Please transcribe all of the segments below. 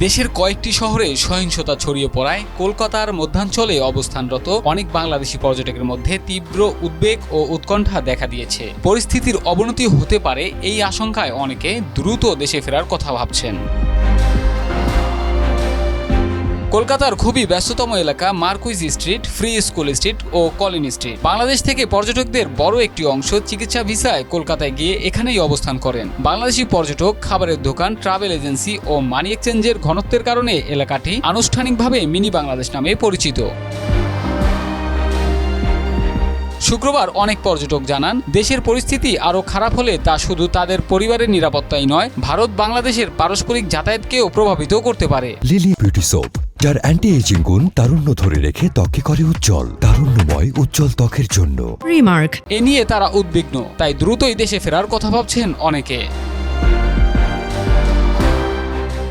দেশের কয়েকটি শহরে সহিংসতা ছড়িয়ে পড়ায় কলকাতার মধ্যাঞ্চলে অবস্থানরত অনেক বাংলাদেশি পর্যটকের মধ্যে তীব্র উদ্বেগ ও উৎকণ্ঠা দেখা দিয়েছে। পরিস্থিতির অবনতি হতে পারে এই আশঙ্কায় অনেকে দ্রুত দেশে ফেরার কথা ভাবছেন। কলকাতার খুবই ব্যস্ততম এলাকা Marquis street, free school street ও কলোনি স্ট্রিট। বাংলাদেশ থেকে পর্যটকদের বড় একটি অংশ চিকিৎসা ভিসায় কলকাতায় গিয়ে এখানেই অবস্থান করেন। বাংলাদেশি পর্যটক, খাবারের দোকান, ট্রাভেল এজেন্সি ও মানি এক্সচেঞ্জের ঘনত্বের কারণে এলাকাটি আনুষ্ঠানিকভাবে মিনি বাংলাদেশ নামে পরিচিত। শুক্রবার অনেক পর্যটক জানান, দেশের পরিস্থিতি আরও খারাপ হলে তা শুধু তাদের পরিবারের নিরাপত্তাই নয়, ভারত বাংলাদেশের পারস্পরিক যাতায়াতকেও প্রভাবিত করতে পারে। লিলি বিউটি সোপ, যার অ্যান্টি এজিং গুণ তারুণ্য ধরে রেখে ত্বকে করে উজ্জ্বল, তারুণ্যময় উজ্জ্বল ত্বকের জন্য। রিমার্ক। এ নিয়ে তারা উদ্বিগ্ন, তাই দ্রুতই দেশে ফেরার কথা ভাবছেন অনেকে।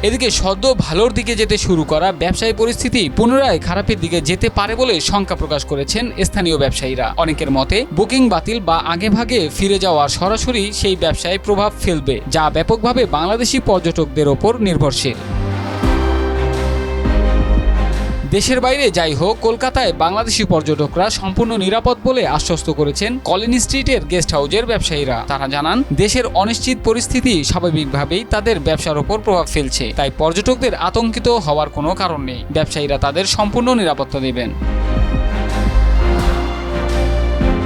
এদিকে সদ্য ভালোর দিকে যেতে শুরু করা ব্যবসায়ী পরিস্থিতি পুনরায় খারাপের দিকে যেতে পারে বলে শঙ্কা প্রকাশ করেছেন স্থানীয় ব্যবসায়ীরা। অনেকের মতে বুকিং বাতিল বা আগেভাগে ফিরে যাওয়া সরাসরি সেই ব্যবসায় প্রভাব ফেলবে, যা ব্যাপকভাবে বাংলাদেশি পর্যটকদের ওপর নির্ভরশীল। দেশের বাইরে যাই হোক, কলকাতায় বাংলাদেশি পর্যটকরা সম্পূর্ণ নিরাপদ বলে আশ্বস্ত করেছেন কলোনি স্ট্রিটের গেস্ট হাউসের ব্যবসায়ীরা। তারা জানান, দেশের অনিশ্চিত পরিস্থিতি স্বাভাবিকভাবেই তাদের ব্যবসার ওপর প্রভাব ফেলছে, তাই পর্যটকদের আতঙ্কিত হওয়ার কোনো কারণ নেই। ব্যবসায়ীরা তাদের সম্পূর্ণ নিরাপত্তা দেবেন।